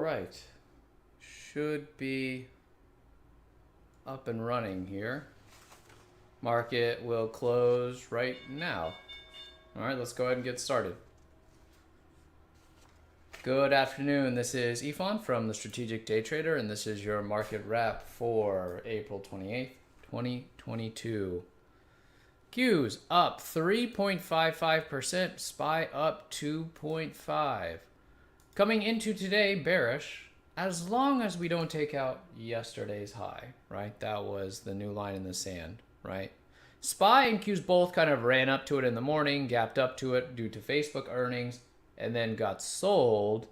right. Should be up and running here. Market will close right now. All right, let's go ahead and get started. Good afternoon. This is Ifan from the Strategic Day Trader, and this is your market wrap for April 28th, 2022. Qs up 3.55%, SPY up 2.5. Coming into today bearish, as long as we don't take out yesterday's high, right? That was the new line in the sand, right? SPY and Qs both kind of ran up to it in the morning, gapped up to it due to Facebook earnings, and then got sold,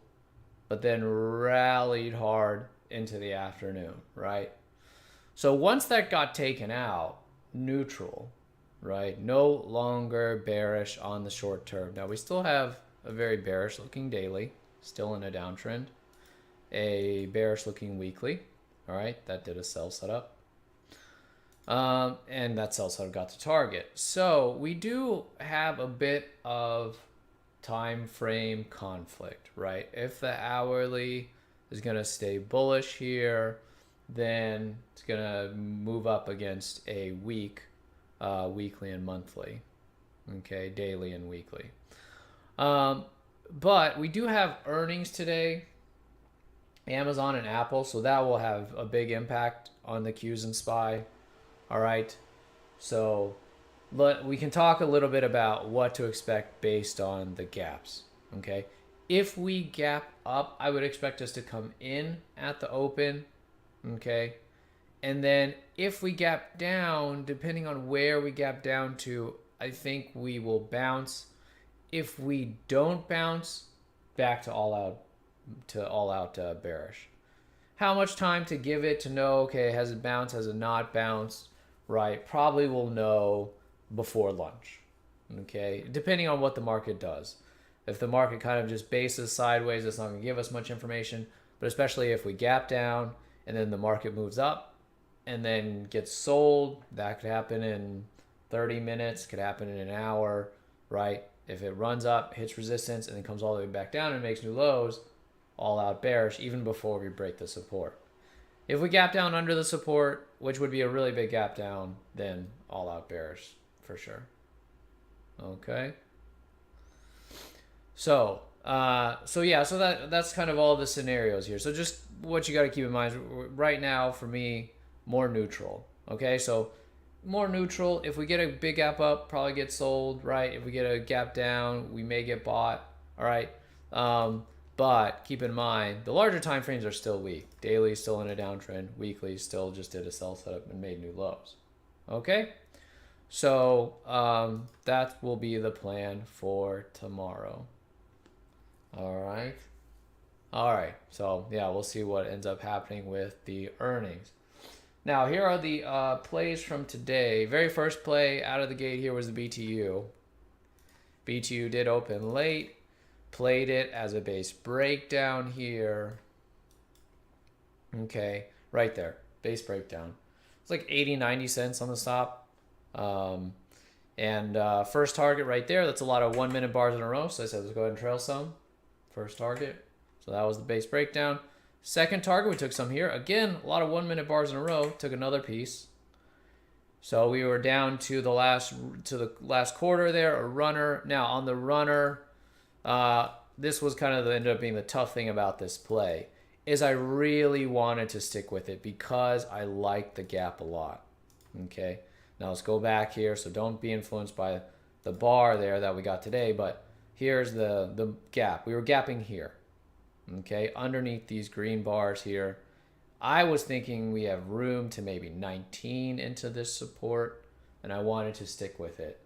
but then rallied hard into the afternoon, right? So once that got taken out, neutral, right? No longer bearish on the short term. Now we still have a very bearish looking daily, still in a downtrend. A bearish looking weekly, all right? That did a sell setup. And that sell setup got to target. So we do have a bit of time frame conflict, right? If the hourly is going to stay bullish here, then it's going to move up against a weekly and monthly, okay, daily and weekly. But we do have earnings today, Amazon and Apple, so that will have a big impact on the Qs and SPY. All right, so we can talk a little bit about what to expect based on the gaps. Okay, if we gap up, I would expect us to come in at the open. Okay, and then if we gap down, depending on where we gap down to, I think we will bounce. If we don't bounce, back to all out bearish. How much time to give it to know, okay, has it bounced, has it not bounced, right? Probably we'll know before lunch, okay? Depending on what the market does. If the market kind of just bases sideways, it's not going to give us much information, but especially if we gap down and then the market moves up and then gets sold, that could happen in 30 minutes, could happen in an hour, right? If it runs up, hits resistance, and then comes all the way back down and makes new lows, all out bearish, even before we break the support. If we gap down under the support, which would be a really big gap down, then all out bearish for sure. Okay. So that's kind of all the scenarios here. So just what you got to keep in mind right now for me, more neutral. Okay. So more neutral. If we get a big gap up, probably get sold, right? If we get a gap down, we may get bought. All right. But keep in mind, the larger time frames are still weak. Daily still in a downtrend. Weekly still just did a sell setup and made new lows. Okay? So that will be the plan for tomorrow. All right? All right. So, yeah, we'll see what ends up happening with the earnings. Now, here are the plays from today. Very first play out of the gate here was the BTU. BTU did open late. Played it as a base breakdown here. Okay, right there, base breakdown. It's like 80, 90 cents on the stop. First target right there, that's a lot of 1 minute bars in a row. So I said, let's go ahead and trail some. First target. So that was the base breakdown. Second target, we took some here. Again, a lot of 1 minute bars in a row. Took another piece. So we were down to the last quarter there, a runner. Now on the runner, this was kind of ended up being the tough thing about this play, is I really wanted to stick with it because I like the gap a lot. Okay, now let's go back here. So don't be influenced by the bar there that we got today, but here's the gap. We were gapping here, okay, underneath these green bars here. I was thinking we have room to maybe 19 into this support, and I wanted to stick with it.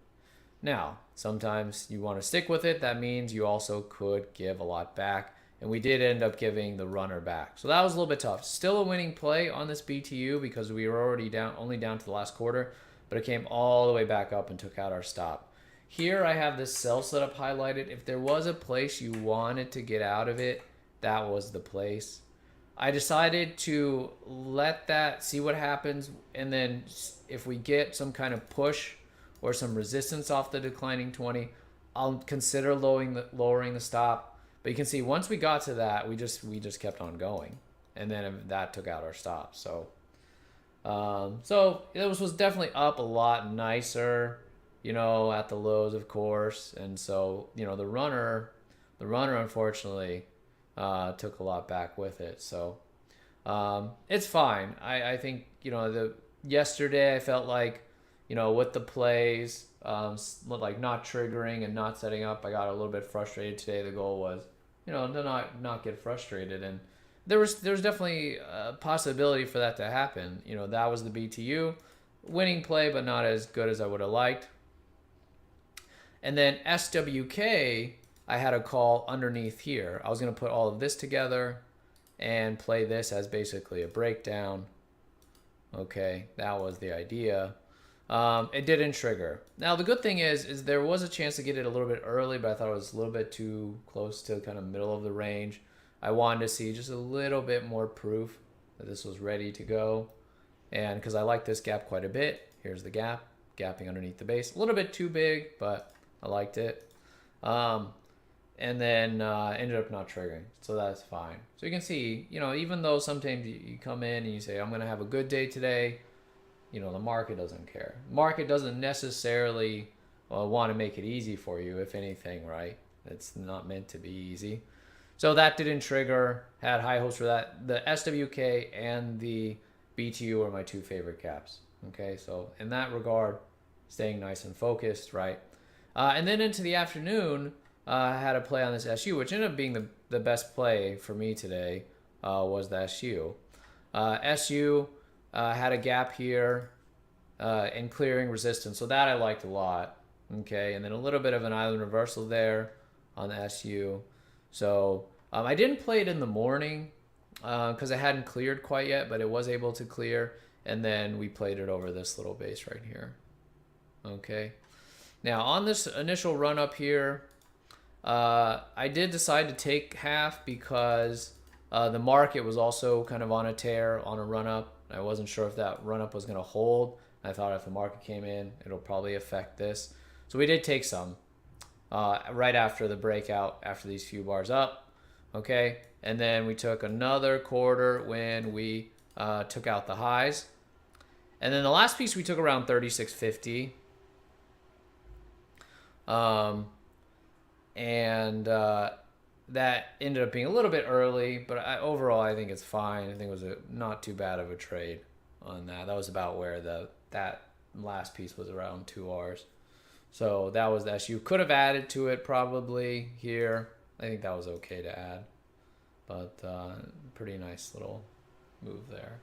Now, sometimes you want to stick with it. That means you also could give a lot back. And we did end up giving the runner back. So that was a little bit tough. Still a winning play on this BTU because we were already only down to the last quarter. But it came all the way back up and took out our stop. Here I have this sell setup highlighted. If there was a place you wanted to get out of it, that was the place. I decided to let that, see what happens. And then if we get some kind of push or some resistance off the declining 20, I'll consider lowering the stop. But you can see once we got to that, we just kept on going, and then that took out our stop. So it was definitely up a lot nicer, at the lows, of course. And so the runner unfortunately took a lot back with it. So it's fine. I think yesterday I felt like with the plays, like not triggering and not setting up, I got a little bit frustrated today. The goal was to not get frustrated, and there's definitely a possibility for that to happen. That was the BTU winning play, but not as good as I would have liked. And then SWK, I had a call underneath here. I was going to put all of this together and play this as basically a breakdown. Okay, that was the idea. It didn't trigger. Now, the good thing is there was a chance to get it a little bit early, but I thought it was a little bit too close to kind of middle of the range. I wanted to see just a little bit more proof that this was ready to go. And because I like this gap quite a bit, here's the gap, gapping underneath the base. A little bit too big, but I liked it. And then ended up not triggering, so that's fine. So you can see, even though sometimes you come in and you say, I'm going to have a good day today, the market doesn't care. The market doesn't necessarily want to make it easy for you, if anything, right? It's not meant to be easy. So that didn't trigger, had high hopes for that. The SWK and the BTU are my two favorite caps. Okay, so in that regard, staying nice and focused, right? And then into the afternoon, I had a play on this SU, which ended up being the best play for me today, was the SU. SU had a gap here in clearing resistance, so that I liked a lot. Okay, and then a little bit of an island reversal there on the SU. So I didn't play it in the morning because it hadn't cleared quite yet, but it was able to clear, and then we played it over this little base right here. Okay, now on this initial run up here, I did decide to take half because the market was also kind of on a tear, on a run up. I wasn't sure if that run up was going to hold. I thought if the market came in, it'll probably affect this. So we did take some right after the breakout, after these few bars up. Okay, and then we took another quarter when we took out the highs. And then the last piece we took around 36.50. And that ended up being a little bit early, but overall I think it's fine. I think it was not too bad of a trade on that. That was about where that last piece was, around 2 Rs. So that was the SU. Could have added to it probably here. I think that was okay to add, but pretty nice little move there.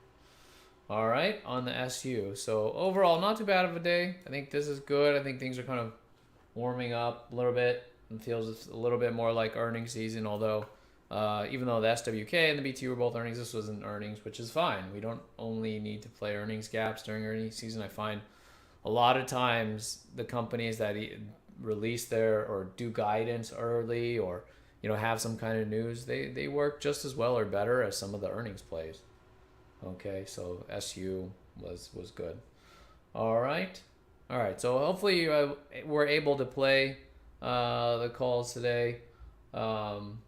All right, on the SU. So overall, not too bad of a day. I think this is good. I think things are kind of warming up a little bit. It feels a little bit more like earnings season, although even though the SWK and the BTU were both earnings, this wasn't earnings, which is fine. We don't only need to play earnings gaps during earnings season. I find a lot of times the companies that release their or do guidance early, or have some kind of news, they work just as well or better as some of the earnings plays. Okay, so SU was good. All right. So hopefully we're able to play the calls today, and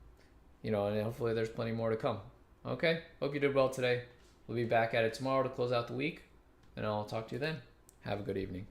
hopefully there's plenty more to come. Okay, hope you did well today. We'll be back at it tomorrow to close out the week, and I'll talk to you then. Have a good evening.